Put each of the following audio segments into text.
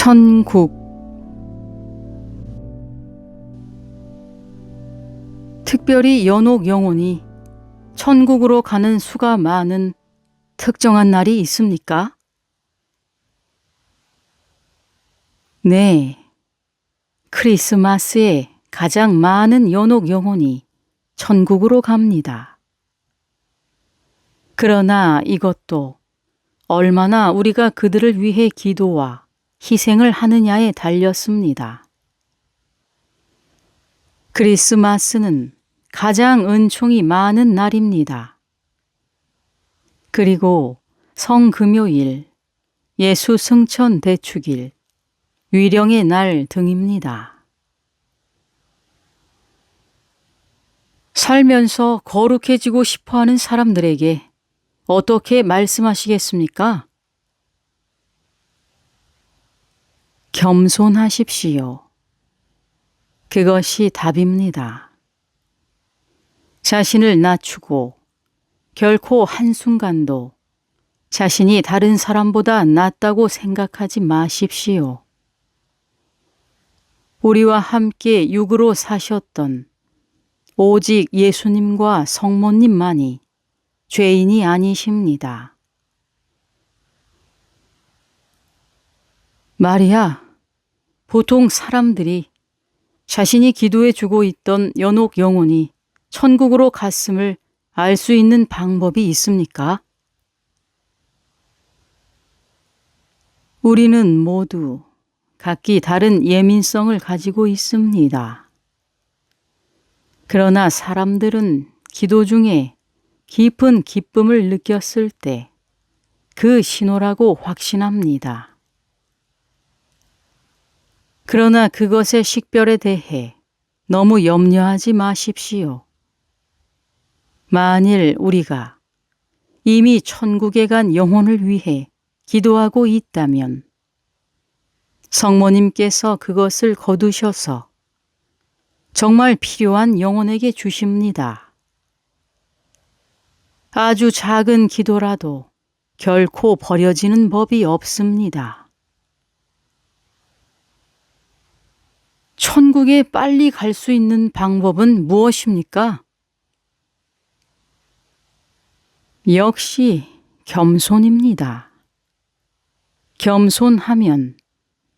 천국. 특별히 연옥 영혼이 천국으로 가는 수가 많은 특정한 날이 있습니까? 네, 크리스마스에 가장 많은 연옥 영혼이 천국으로 갑니다. 그러나 이것도 얼마나 우리가 그들을 위해 기도와 희생을 하느냐에 달렸습니다. 크리스마스는 가장 은총이 많은 날입니다. 그리고 성금요일, 예수 승천 대축일, 위령의 날 등입니다. 살면서 거룩해지고 싶어하는 사람들에게 어떻게 말씀하시겠습니까? 겸손하십시오. 그것이 답입니다. 자신을 낮추고 결코 한순간도 자신이 다른 사람보다 낫다고 생각하지 마십시오. 우리와 함께 육으로 사셨던 오직 예수님과 성모님만이 죄인이 아니십니다. 말이야, 보통 사람들이 자신이 기도해 주고 있던 연옥 영혼이 천국으로 갔음을 알 수 있는 방법이 있습니까? 우리는 모두 각기 다른 예민성을 가지고 있습니다. 그러나 사람들은 기도 중에 깊은 기쁨을 느꼈을 때 그 신호라고 확신합니다. 그러나 그것의 식별에 대해 너무 염려하지 마십시오. 만일 우리가 이미 천국에 간 영혼을 위해 기도하고 있다면 성모님께서 그것을 거두셔서 정말 필요한 영혼에게 주십니다. 아주 작은 기도라도 결코 버려지는 법이 없습니다. 천국에 빨리 갈 수 있는 방법은 무엇입니까? 역시 겸손입니다. 겸손하면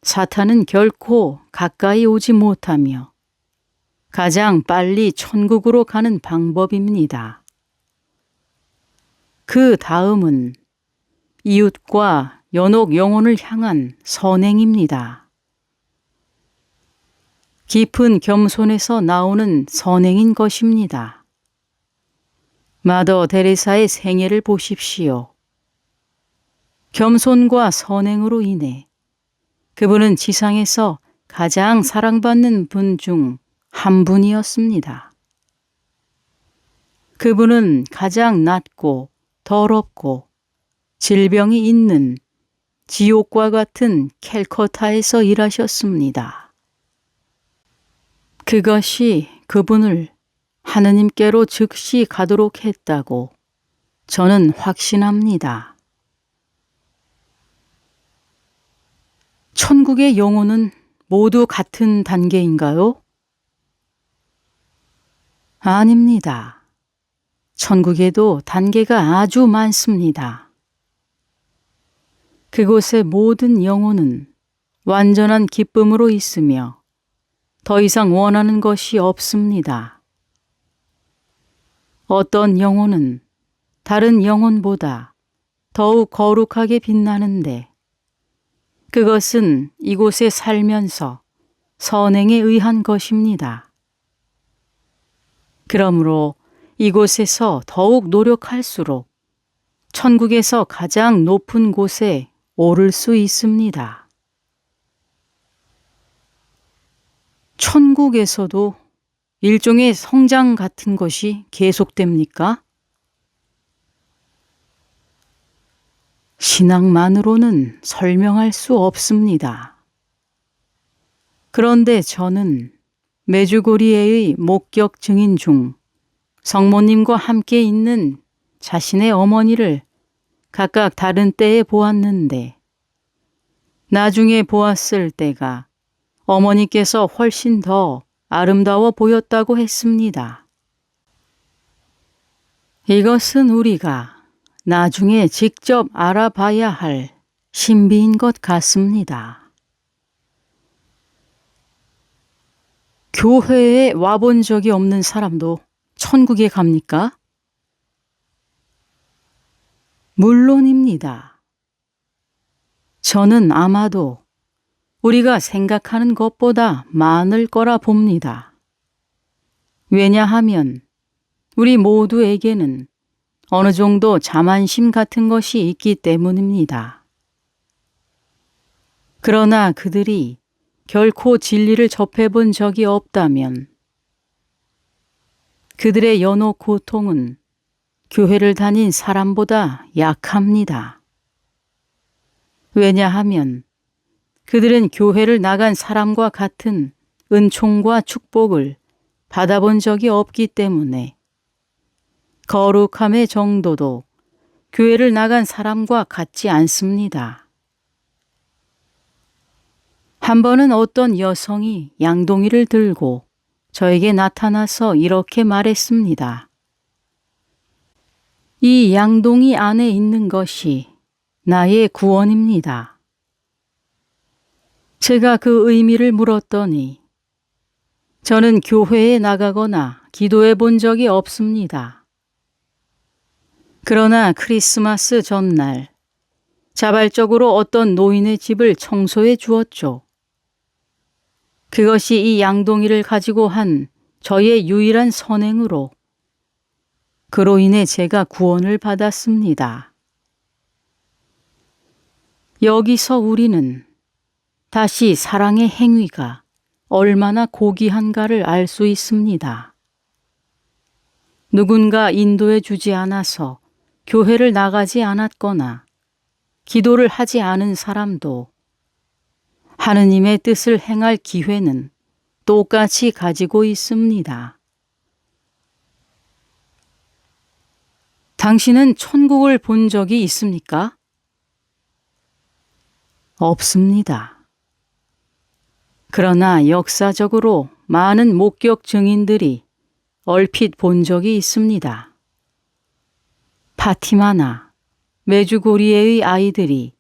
사탄은 결코 가까이 오지 못하며 가장 빨리 천국으로 가는 방법입니다. 그 다음은 이웃과 연옥 영혼을 향한 선행입니다. 깊은 겸손에서 나오는 선행인 것입니다. 마더 데레사의 생애를 보십시오. 겸손과 선행으로 인해 그분은 지상에서 가장 사랑받는 분 중 한 분이었습니다. 그분은 가장 낮고 더럽고 질병이 있는 지옥과 같은 캘커타에서 일하셨습니다. 그것이 그분을 하느님께로 즉시 가도록 했다고 저는 확신합니다. 천국의 영혼은 모두 같은 단계인가요? 아닙니다. 천국에도 단계가 아주 많습니다. 그곳의 모든 영혼은 완전한 기쁨으로 있으며 더 이상 원하는 것이 없습니다. 어떤 영혼은 다른 영혼보다 더욱 거룩하게 빛나는데 그것은 이곳에 살면서 선행에 의한 것입니다. 그러므로 이곳에서 더욱 노력할수록 천국에서 가장 높은 곳에 오를 수 있습니다. 천국에서도 일종의 성장 같은 것이 계속됩니까? 신앙만으로는 설명할 수 없습니다. 그런데 저는 메주고리에의 목격 증인 중 성모님과 함께 있는 자신의 어머니를 각각 다른 때에 보았는데 나중에 보았을 때가 어머니께서 훨씬 더 아름다워 보였다고 했습니다. 이것은 우리가 나중에 직접 알아봐야 할 신비인 것 같습니다. 교회에 와본 적이 없는 사람도 천국에 갑니까? 물론입니다. 저는 아마도 우리가 생각하는 것보다 많을 거라 봅니다. 왜냐하면 우리 모두에게는 어느 정도 자만심 같은 것이 있기 때문입니다. 그러나 그들이 결코 진리를 접해본 적이 없다면 그들의 연옥 고통은 교회를 다닌 사람보다 약합니다. 왜냐하면 그들은 교회를 나간 사람과 같은 은총과 축복을 받아본 적이 없기 때문에 거룩함의 정도도 교회를 나간 사람과 같지 않습니다. 한 번은 어떤 여성이 양동이를 들고 저에게 나타나서 이렇게 말했습니다. 이 양동이 안에 있는 것이 나의 구원입니다. 제가 그 의미를 물었더니 저는 교회에 나가거나 기도해 본 적이 없습니다. 그러나 크리스마스 전날 자발적으로 어떤 노인의 집을 청소해 주었죠. 그것이 이 양동이를 가지고 한 저의 유일한 선행으로 그로 인해 제가 구원을 받았습니다. 여기서 우리는 다시 사랑의 행위가 얼마나 고귀한가를 알 수 있습니다. 누군가 인도해 주지 않아서 교회를 나가지 않았거나 기도를 하지 않은 사람도 하느님의 뜻을 행할 기회는 똑같이 가지고 있습니다. 당신은 천국을 본 적이 있습니까? 없습니다. 그러나 역사적으로 많은 목격 증인들이 얼핏 본 적이 있습니다. 파티마나 메주고리에의 아이들이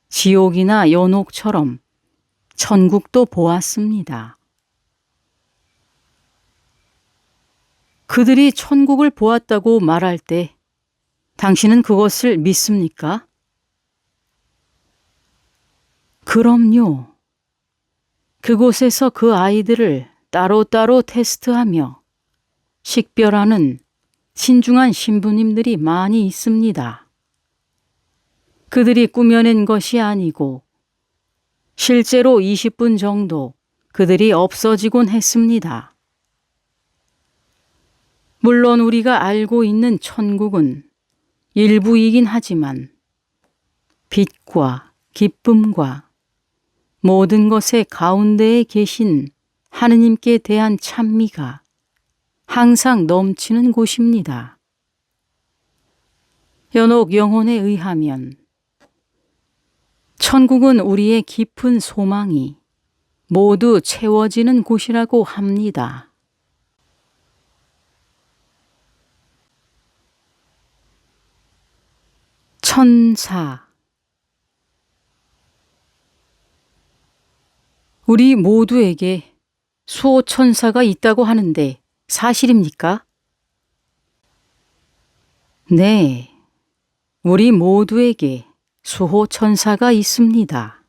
지옥이나 연옥처럼 천국도 보았습니다. 그들이 천국을 보았다고 말할 때 당신은 그것을 믿습니까? 그럼요. 그곳에서 그 아이들을 따로따로 테스트하며 식별하는 신중한 신부님들이 많이 있습니다. 그들이 꾸며낸 것이 아니고 실제로 20분 정도 그들이 없어지곤 했습니다. 물론 우리가 알고 있는 천국은 일부이긴 하지만 빛과 기쁨과 모든 것의 가운데에 계신 하느님께 대한 찬미가 항상 넘치는 곳입니다. 연옥 영혼에 의하면 천국은 우리의 깊은 소망이 모두 채워지는 곳이라고 합니다. 천사. 우리 모두에게 수호천사가 있다고 하는데 사실입니까? 네, 우리 모두에게 수호천사가 있습니다.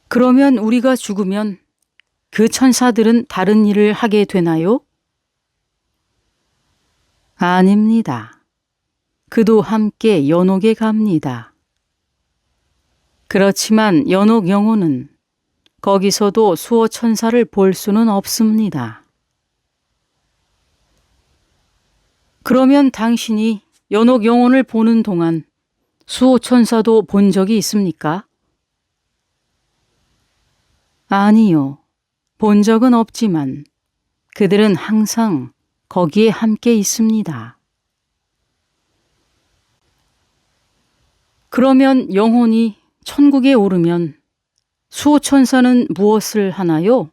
그러면 우리가 죽으면 그 천사들은 다른 일을 하게 되나요? 아닙니다. 그도 함께 연옥에 갑니다. 그렇지만 연옥 영혼은 거기서도 수호천사를 볼 수는 없습니다. 그러면 당신이 연옥 영혼을 보는 동안 수호천사도 본 적이 있습니까? 아니요. 본 적은 없지만 그들은 항상 거기에 함께 있습니다. 그러면 영혼이 천국에 오르면 수호천사는 무엇을 하나요?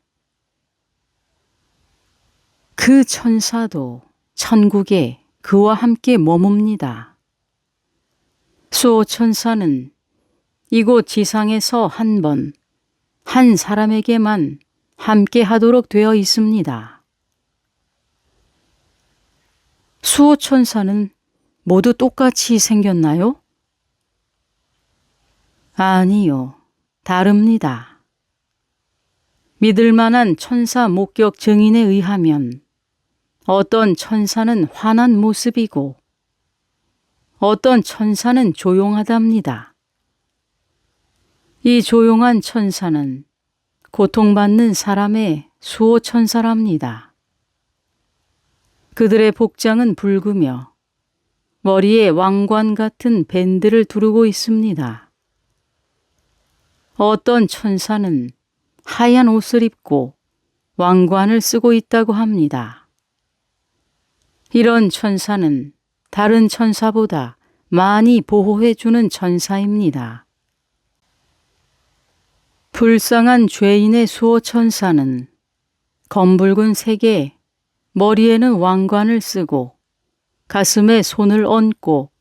그 천사도 천국에 그와 함께 머뭅니다. 수호천사는 이곳 지상에서 한 번, 한 사람에게만 함께 하도록 되어 있습니다. 수호천사는 모두 똑같이 생겼나요? 아니요, 다릅니다. 믿을 만한 천사 목격 증인에 의하면 어떤 천사는 환한 모습이고 어떤 천사는 조용하답니다. 이 조용한 천사는 고통받는 사람의 수호천사랍니다. 그들의 복장은 붉으며 머리에 왕관 같은 밴드를 두르고 있습니다. 어떤 천사는 하얀 옷을 입고 왕관을 쓰고 있다고 합니다. 이런 천사는 다른 천사보다 많이 보호해주는 천사입니다. 불쌍한 죄인의 수호천사는 검붉은 색에 머리에는 왕관을 쓰고 가슴에 손을 얹고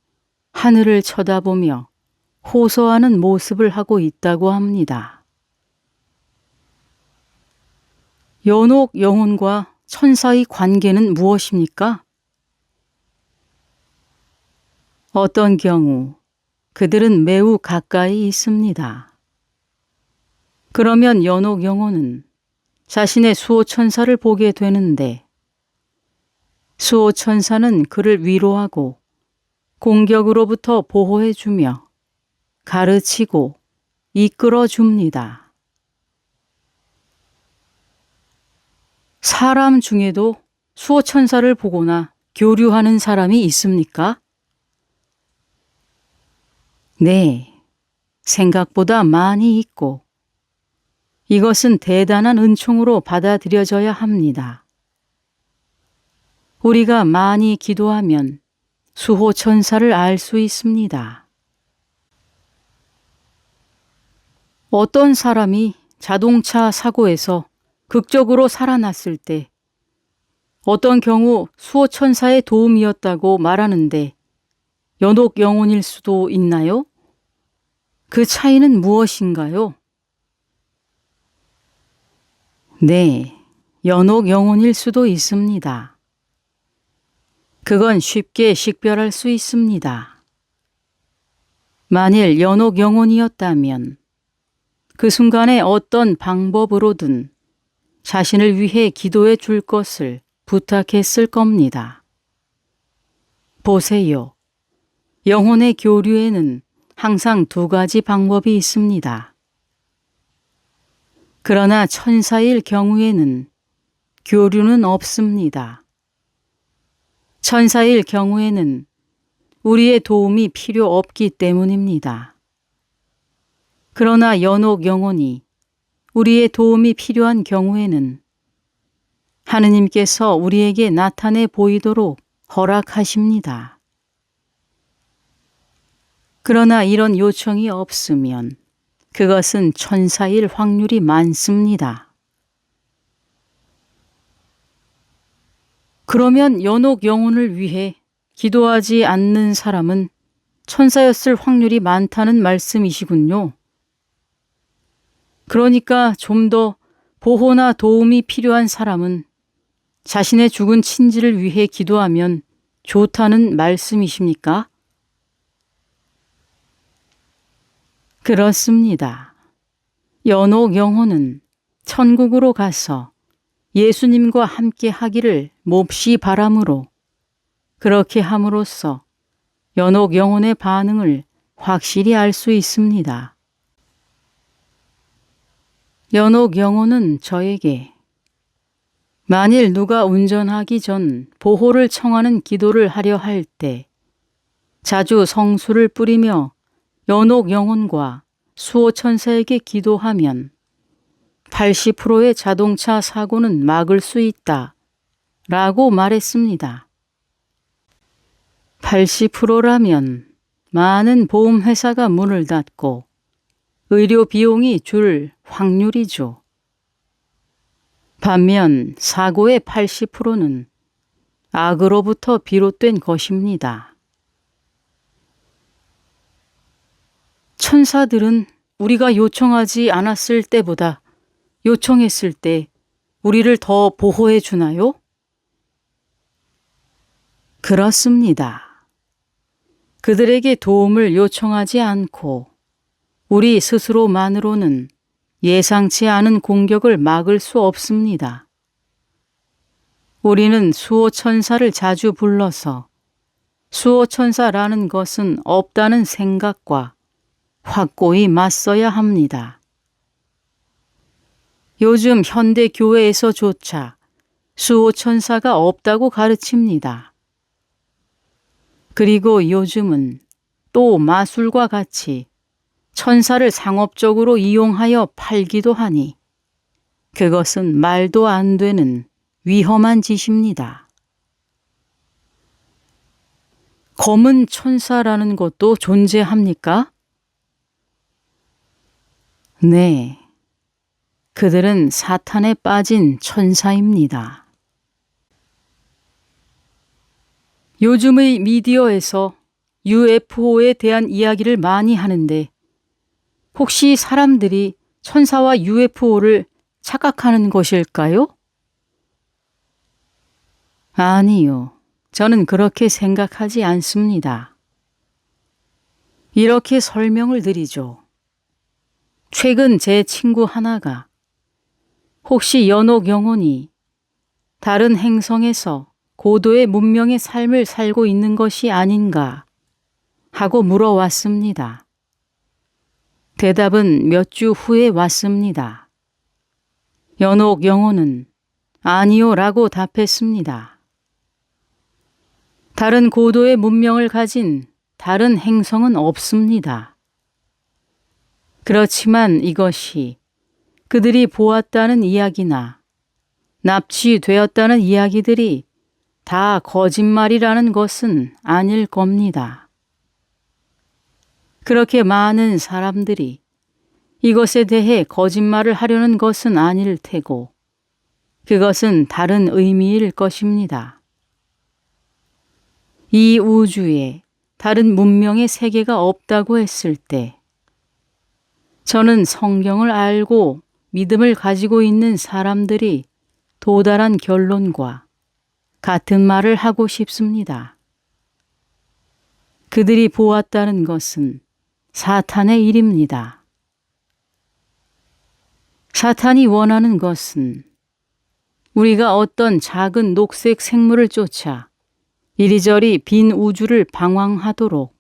하늘을 쳐다보며 호소하는 모습을 하고 있다고 합니다. 연옥 영혼과 천사의 관계는 무엇입니까? 어떤 경우 그들은 매우 가까이 있습니다. 그러면 연옥 영혼은 자신의 수호천사를 보게 되는데 수호천사는 그를 위로하고 공격으로부터 보호해주며 가르치고 이끌어줍니다. 사람 중에도 수호천사를 보거나 교류하는 사람이 있습니까? 네, 생각보다 많이 있고 이것은 대단한 은총으로 받아들여져야 합니다. 우리가 많이 기도하면 수호천사를 알 수 있습니다. 어떤 사람이 자동차 사고에서 극적으로 살아났을 때 어떤 경우 수호천사의 도움이었다고 말하는데 연옥 영혼일 수도 있나요? 그 차이는 무엇인가요? 네, 연옥 영혼일 수도 있습니다. 그건 쉽게 식별할 수 있습니다. 만일 연옥 영혼이었다면 그 순간에 어떤 방법으로든 자신을 위해 기도해 줄 것을 부탁했을 겁니다. 보세요. 영혼의 교류에는 항상 두 가지 방법이 있습니다. 그러나 천사일 경우에는 교류는 없습니다. 천사일 경우에는 우리의 도움이 필요 없기 때문입니다. 그러나 연옥 영혼이 우리의 도움이 필요한 경우에는 하느님께서 우리에게 나타내 보이도록 허락하십니다. 그러나 이런 요청이 없으면 그것은 천사일 확률이 많습니다. 그러면 연옥 영혼을 위해 기도하지 않는 사람은 천사였을 확률이 많다는 말씀이시군요. 그러니까 좀 더 보호나 도움이 필요한 사람은 자신의 죽은 친지를 위해 기도하면 좋다는 말씀이십니까? 그렇습니다. 연옥 영혼은 천국으로 가서 예수님과 함께 하기를 몹시 바라므로 그렇게 함으로써 연옥 영혼의 반응을 확실히 알 수 있습니다. 연옥 영혼은 저에게 만일 누가 운전하기 전 보호를 청하는 기도를 하려 할 때 자주 성수를 뿌리며 연옥 영혼과 수호천사에게 기도하면 80%의 자동차 사고는 막을 수 있다 라고 말했습니다. 80%라면 많은 보험회사가 문을 닫고 의료 비용이 줄 확률이죠. 반면 사고의 80%는 악으로부터 비롯된 것입니다. 천사들은 우리가 요청하지 않았을 때보다 요청했을 때 우리를 더 보호해 주나요? 그렇습니다. 그들에게 도움을 요청하지 않고 우리 스스로만으로는 예상치 않은 공격을 막을 수 없습니다. 우리는 수호천사를 자주 불러서 수호천사라는 것은 없다는 생각과 확고히 맞서야 합니다. 요즘 현대 교회에서조차 수호천사가 없다고 가르칩니다. 그리고 요즘은 또 마술과 같이 천사를 상업적으로 이용하여 팔기도 하니 그것은 말도 안 되는 위험한 짓입니다. 검은 천사라는 것도 존재합니까? 네. 그들은 사탄에 빠진 천사입니다. 요즘의 미디어에서 UFO에 대한 이야기를 많이 하는데 혹시 사람들이 천사와 UFO를 착각하는 것일까요? 아니요. 저는 그렇게 생각하지 않습니다. 이렇게 설명을 드리죠. 최근 제 친구 하나가 혹시 연옥 영혼이 다른 행성에서 고도의 문명의 삶을 살고 있는 것이 아닌가 하고 물어왔습니다. 대답은 몇 주 후에 왔습니다. 연옥 영혼은 아니요 라고 답했습니다. 다른 고도의 문명을 가진 다른 행성은 없습니다. 그렇지만 이것이 그들이 보았다는 이야기나 납치되었다는 이야기들이 다 거짓말이라는 것은 아닐 겁니다. 그렇게 많은 사람들이 이것에 대해 거짓말을 하려는 것은 아닐 테고 그것은 다른 의미일 것입니다. 이 우주에 다른 문명의 세계가 없다고 했을 때 저는 성경을 알고 믿음을 가지고 있는 사람들이 도달한 결론과 같은 말을 하고 싶습니다. 그들이 보았다는 것은 사탄의 일입니다. 사탄이 원하는 것은 우리가 어떤 작은 녹색 생물을 쫓아 이리저리 빈 우주를 방황하도록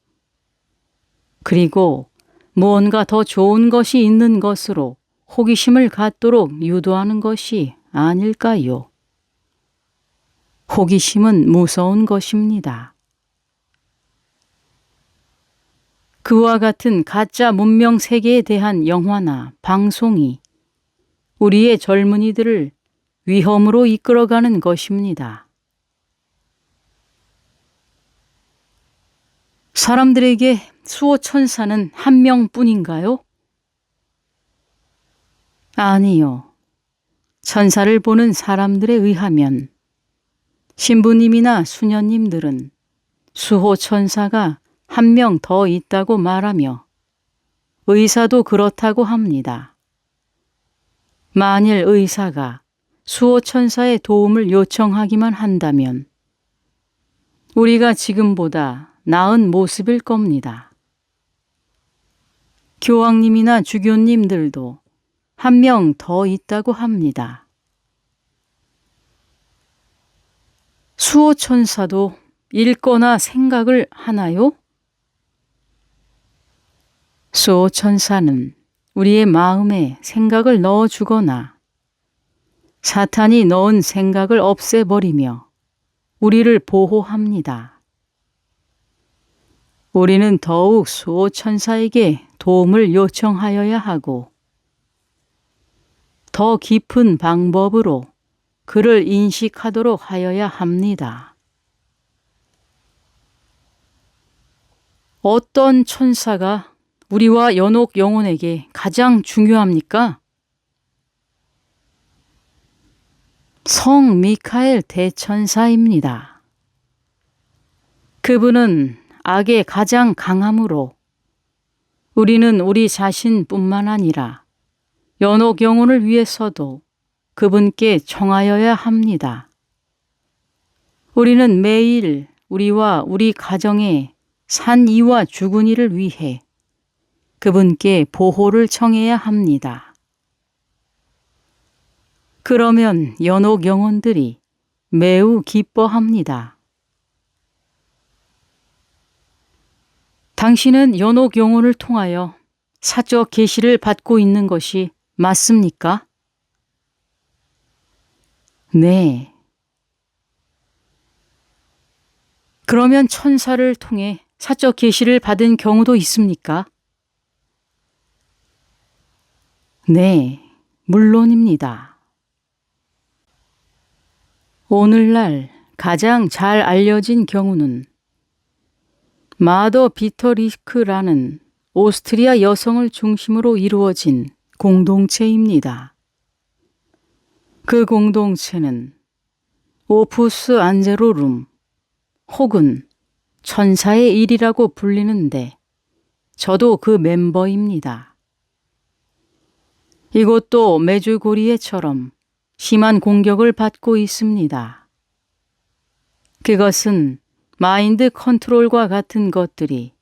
그리고 무언가 더 좋은 것이 있는 것으로 호기심을 갖도록 유도하는 것이 아닐까요? 호기심은 무서운 것입니다. 그와 같은 가짜 문명 세계에 대한 영화나 방송이 우리의 젊은이들을 위험으로 이끌어가는 것입니다. 사람들에게 수호천사는 한 명뿐인가요? 아니요. 천사를 보는 사람들에 의하면 신부님이나 수녀님들은 수호천사가 한 명 더 있다고 말하며 의사도 그렇다고 합니다. 만일 의사가 수호천사의 도움을 요청하기만 한다면 우리가 지금보다 나은 모습일 겁니다. 교황님이나 주교님들도 한 명 더 있다고 합니다. 수호천사도 읽거나 생각을 하나요? 수호천사는 우리의 마음에 생각을 넣어주거나 사탄이 넣은 생각을 없애버리며 우리를 보호합니다. 우리는 더욱 수호천사에게 도움을 요청하여야 하고 더 깊은 방법으로 그를 인식하도록 하여야 합니다. 어떤 천사가 우리와 연옥 영혼에게 가장 중요합니까? 성 미카엘 대천사입니다. 그분은 악에 가장 강함으로 우리는 우리 자신뿐만 아니라 연옥 영혼을 위해서도 그분께 청하여야 합니다. 우리는 매일 우리와 우리 가정의 산 이와 죽은 이를 위해 그분께 보호를 청해야 합니다. 그러면 연옥 영혼들이 매우 기뻐합니다. 당신은 연옥 영혼을 통하여 사적 계시를 받고 있는 것이 맞습니까? 네. 그러면 천사를 통해 사적 계시를 받은 경우도 있습니까? 네, 물론입니다. 오늘날 가장 잘 알려진 경우는 마더 비터리크라는 오스트리아 여성을 중심으로 이루어진 공동체입니다. 그 공동체는 오푸스 안제로룸 혹은 천사의 일이라고 불리는데 저도 그 멤버입니다. 이곳도 메주고리에처럼 심한 공격을 받고 있습니다. 그것은 마인드 컨트롤과 같은 것들이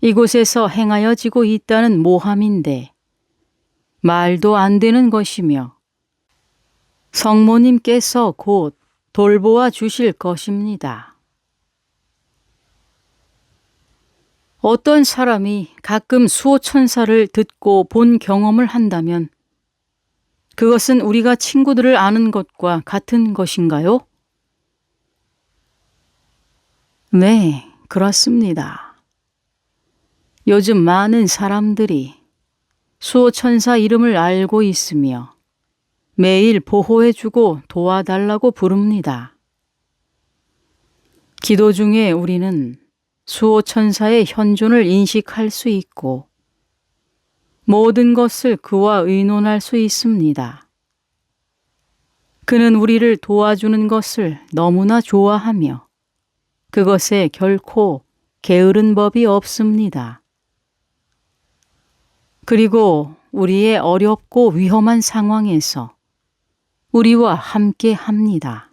이곳에서 행하여지고 있다는 모함인데 말도 안 되는 것이며 성모님께서 곧 돌보아 주실 것입니다. 어떤 사람이 가끔 수호천사를 듣고 본 경험을 한다면 그것은 우리가 친구들을 아는 것과 같은 것인가요? 네, 그렇습니다. 요즘 많은 사람들이 수호천사 이름을 알고 있으며 매일 보호해주고 도와달라고 부릅니다. 기도 중에 우리는 수호천사의 현존을 인식할 수 있고 모든 것을 그와 의논할 수 있습니다. 그는 우리를 도와주는 것을 너무나 좋아하며 그것에 결코 게으른 법이 없습니다. 그리고 우리의 어렵고 위험한 상황에서 우리와 함께 합니다.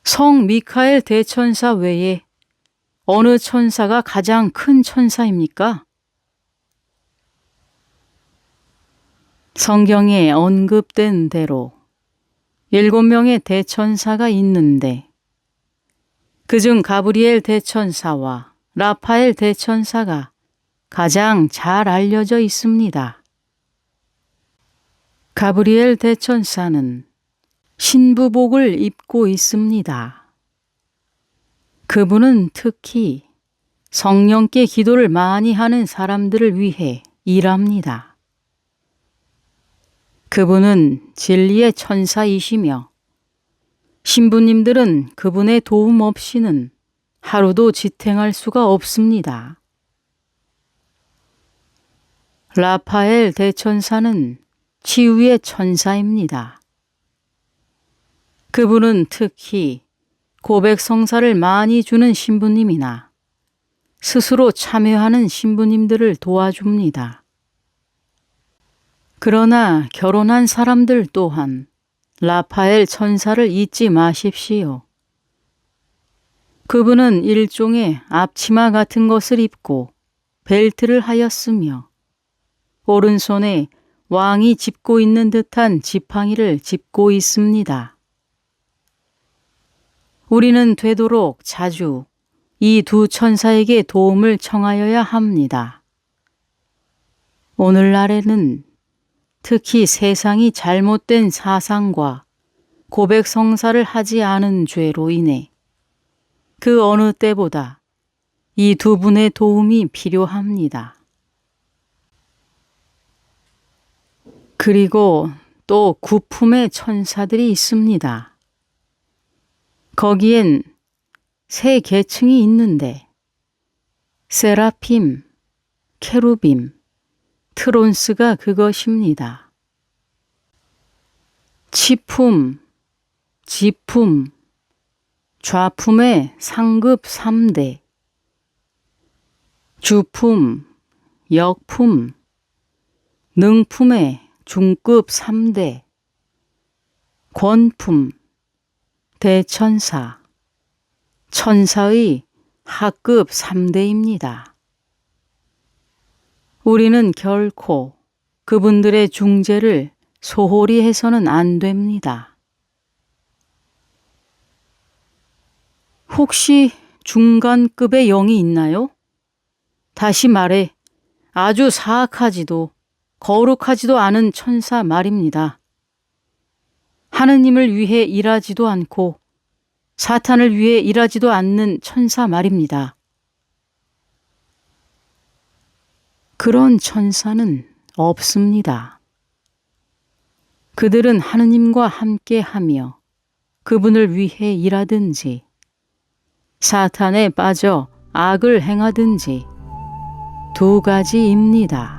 성 미카엘 대천사 외에 어느 천사가 가장 큰 천사입니까? 성경에 언급된 대로 7명의 대천사가 있는데 그중 가브리엘 대천사와 라파엘 대천사가 가장 잘 알려져 있습니다. 가브리엘 대천사는 신부복을 입고 있습니다. 그분은 특히 성령께 기도를 많이 하는 사람들을 위해 일합니다. 그분은 진리의 천사이시며 신부님들은 그분의 도움 없이는 하루도 지탱할 수가 없습니다. 라파엘 대천사는 치유의 천사입니다. 그분은 특히 고백성사를 많이 주는 신부님이나 스스로 참여하는 신부님들을 도와줍니다. 그러나 결혼한 사람들 또한 라파엘 천사를 잊지 마십시오. 그분은 일종의 앞치마 같은 것을 입고 벨트를 하였으며 오른손에 왕이 짚고 있는 듯한 지팡이를 짚고 있습니다. 우리는 되도록 자주 이 두 천사에게 도움을 청하여야 합니다. 오늘날에는 특히 세상이 잘못된 사상과 고백성사를 하지 않은 죄로 인해 그 어느 때보다 이 두 분의 도움이 필요합니다. 그리고 또 구품의 천사들이 있습니다. 거기엔 세 계층이 있는데 세라핌, 케루빔, 트론스가 그것입니다. 치품, 지품, 좌품의 상급 3대, 주품, 역품, 능품의 중급 3대, 권품, 대천사, 천사의 하급 3대입니다. 우리는 결코 그분들의 중재를 소홀히 해서는 안 됩니다. 혹시 중간급의 영이 있나요? 다시 말해 아주 사악하지도 거룩하지도 않은 천사 말입니다. 하느님을 위해 일하지도 않고 사탄을 위해 일하지도 않는 천사 말입니다. 그런 천사는 없습니다. 그들은 하느님과 함께하며 그분을 위해 일하든지 사탄에 빠져 악을 행하든지 두 가지입니다.